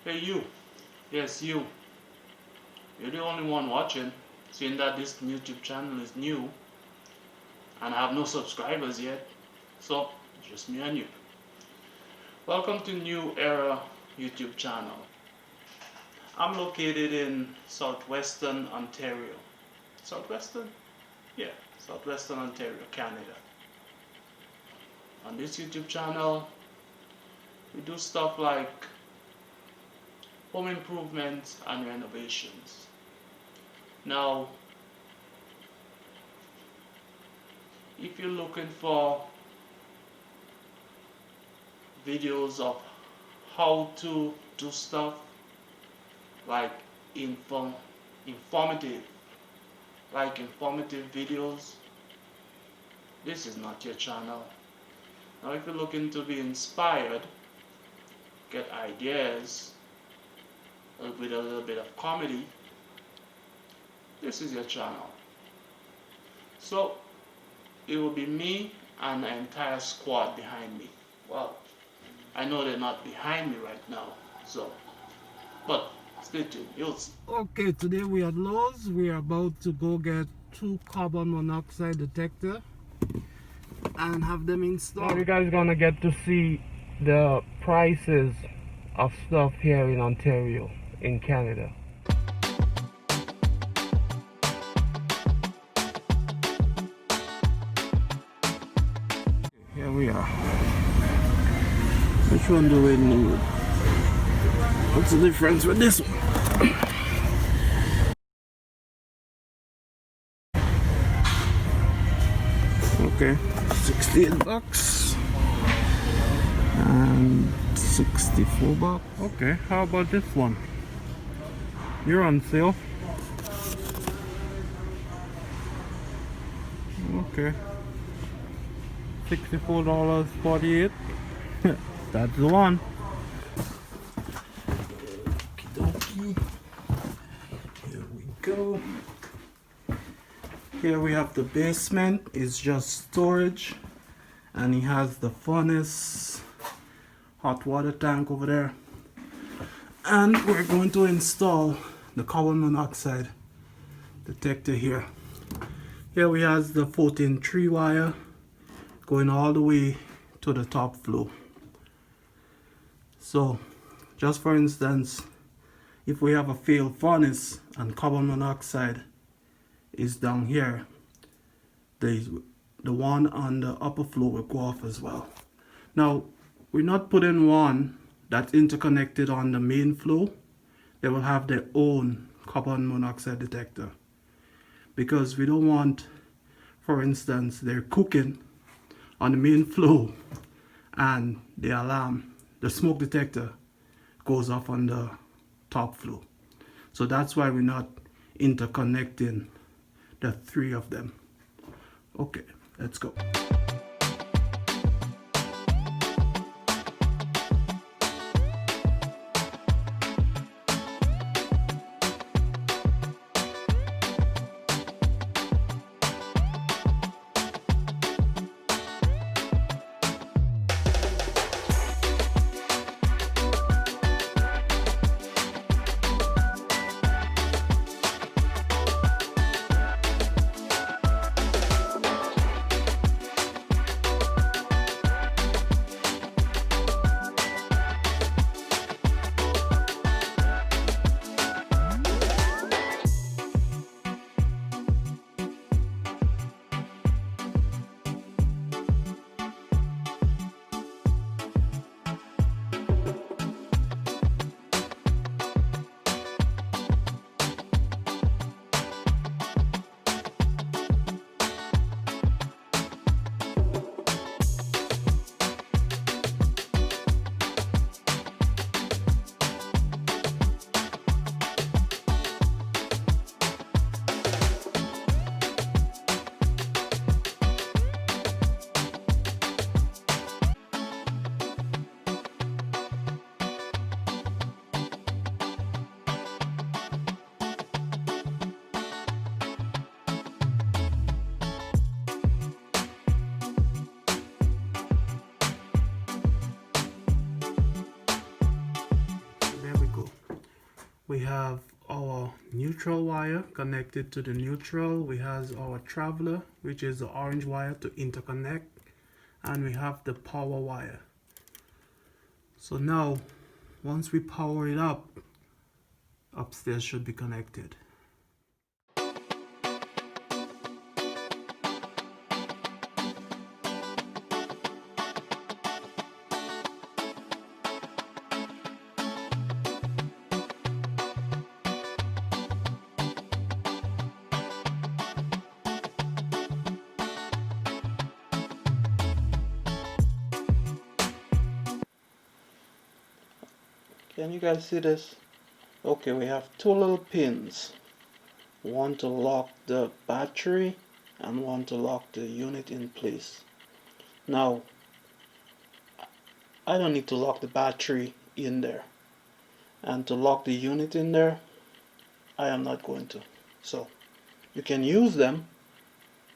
Hey you, yes you, you're the only one watching, seeing that this YouTube channel is new and I have no subscribers yet, so just me and you. Welcome to New Era YouTube channel. I'm located in southwestern Ontario. Southwestern? Yeah, southwestern Ontario, Canada. On this YouTube channel, we do stuff like home improvements and renovations. Now, if you're looking for videos of how to do stuff like informative informative videos, this is not your channel. Now if you're looking to be inspired, get ideas with a little bit of comedy, this is your channel. So it will be me and the entire squad behind me. Well, I know they're not behind me right now, so but stay tuned, you'll see. Okay, today we are at Lowe's. We are about to go get 2 carbon monoxide detector and have them installed. Now you guys gonna get to see the prices of stuff here in Ontario, in Canada. Here we are. Which one do we need? What's the difference with this one? Okay, 68 bucks and 64 bucks. Okay, how about this one? You're on sale. Okay, $64.48. That's the one. Okie here we go. Here we have the basement. It's just storage, and he has the furnace, hot water tank over there, and we're going to install the carbon monoxide detector here. Here we have the 14-3 wire going all the way to the top floor. So just for instance, if we have a failed furnace and carbon monoxide is down here, the one on the upper floor will go off as well. Now, we're not putting one that's interconnected on the main floor. They will have their own carbon monoxide detector, because we don't want, for instance, they're cooking on the main floor and the alarm, the smoke detector goes off on the top floor. So that's why we're not interconnecting the 3 of them. Okay, let's go. We have our neutral wire connected to the neutral. We have our traveler, which is the orange wire to interconnect, and we have the power wire. So now, once we power it up, upstairs should be connected. Can you guys see this? Okay, we have two little pins. One to lock the battery and one to lock the unit in place. Now, I don't need to lock the battery in there. And to lock the unit in there, I am not going to. So, you can use them,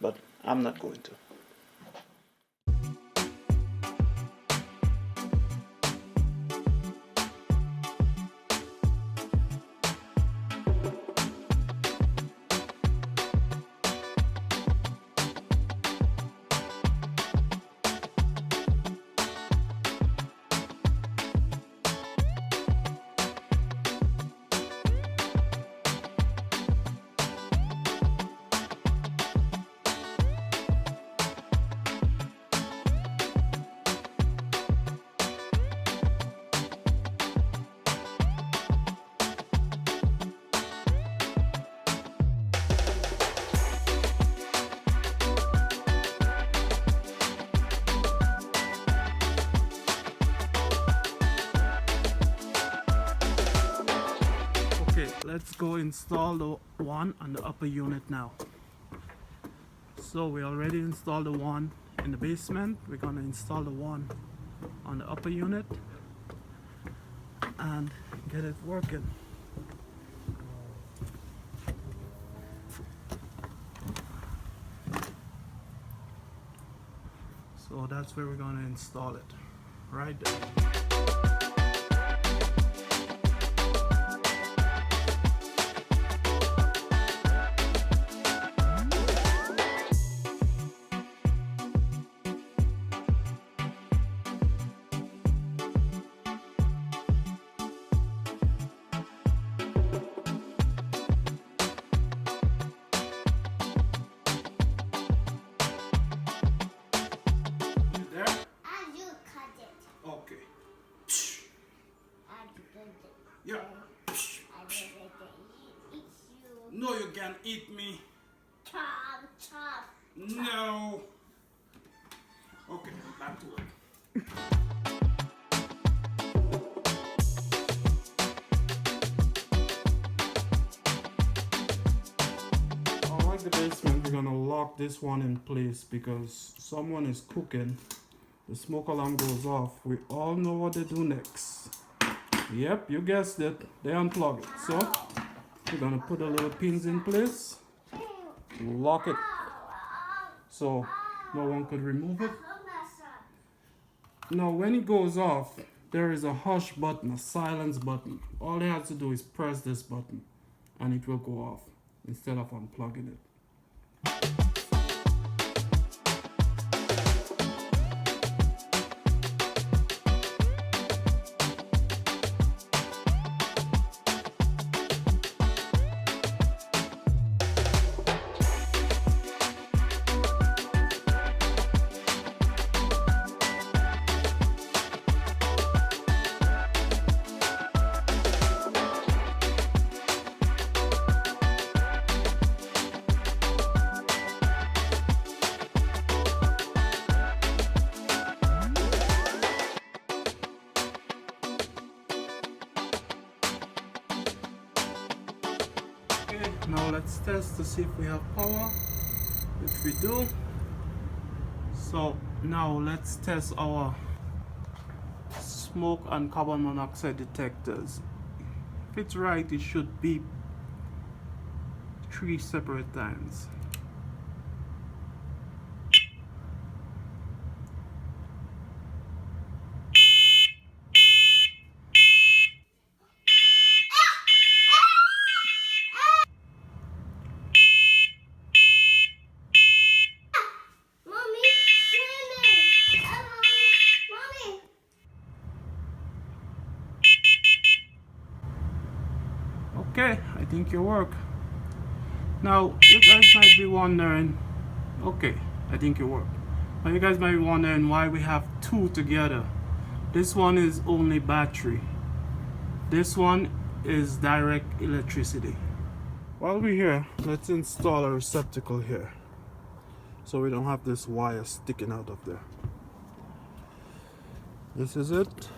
but I'm not going to. Let's go install the one on the upper unit now. So we already installed the one in the basement. We're gonna install the one on the upper unit and get it working. So that's where we're gonna install it, right there. Yeah. No, you can't eat me. Chop, chop. No. Okay, back to work. Unlike the basement, we're gonna lock this one in place because someone is cooking. The smoke alarm goes off. We all know what they do next. Yep, you guessed it. They unplug it. So we're gonna put the little pins in place, lock it so no one could remove it. Now when it goes off, there is a hush button, a silence button. All they have to do is press this button and it will go off instead of unplugging it. Now let's test to see if we have power, which we do. So now let's test our smoke and carbon monoxide detectors. If it's right, it should beep 3 separate times. Okay, I think you work. Now, you guys might be wondering, okay, I think you work. Now you guys might be wondering why we have two together. This one is only battery. This one is direct electricity. While we're here, let's install a receptacle here, so we don't have this wire sticking out of there. This is it.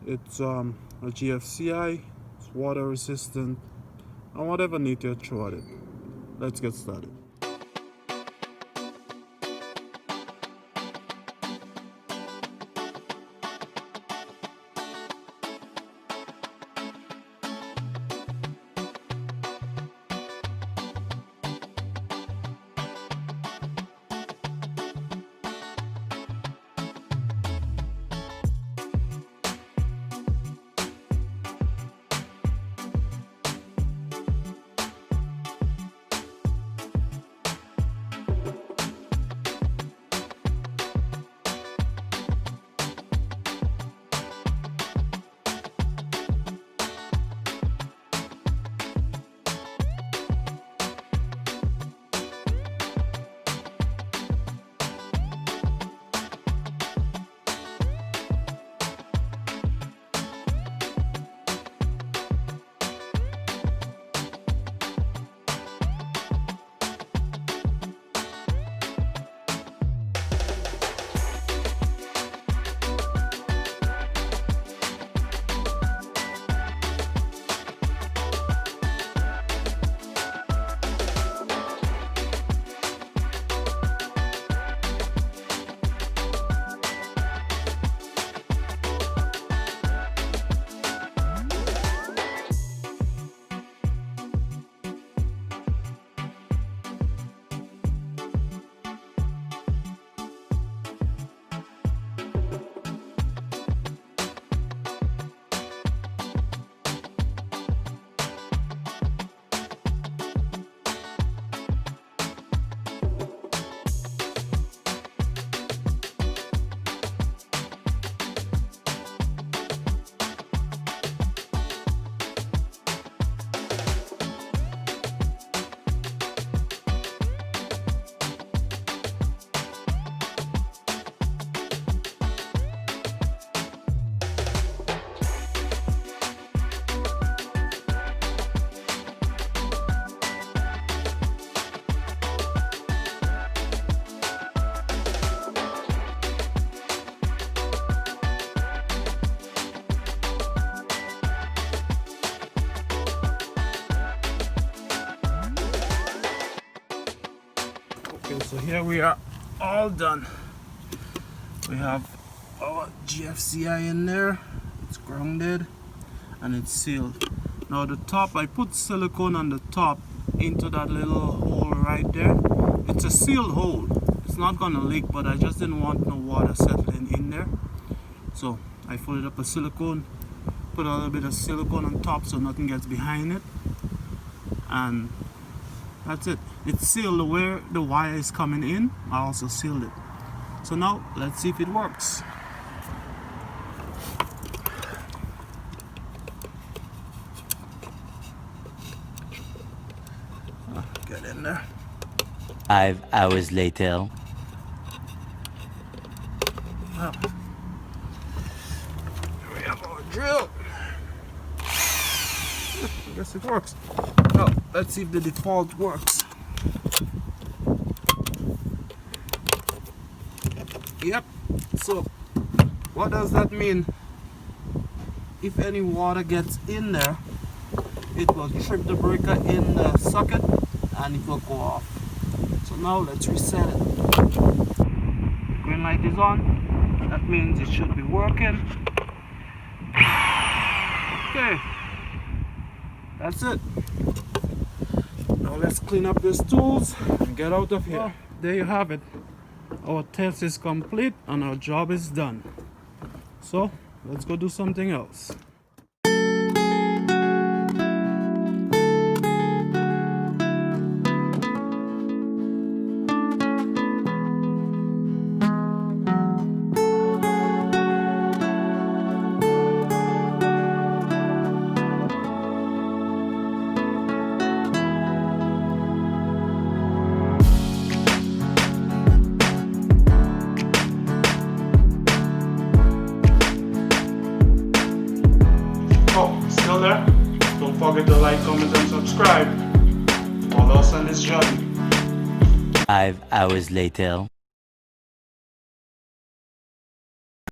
It's a GFCI, it's water resistant, and whatever need to throw at it. Let's get started. Okay, so here we are, all done. We have our GFCI in there. It's grounded and it's sealed. Now the top, I put silicone on the top into that little hole right there. It's a sealed hole. It's not gonna leak, but I just didn't want no water settling in there. So I folded up a silicone, put a little bit of silicone on top so nothing gets behind it. And that's it. It's sealed where the wire is coming in. I also sealed it. So now let's see if it works. Get in there. 5 hours later. Here we have our drill. I guess it works. Well, let's see if the default works. Yep. So what does that mean? If any water gets in there, it will trip the breaker in the socket and it will go off. So now let's reset it. The green light is on. That means it should be working. Okay. That's it. Now let's clean up these tools and get out of here. Well, there you have it. Our test is complete and our job is done. So let's go do something else. forget to like, comment, and subscribe. Follow us on this journey. 5 hours later.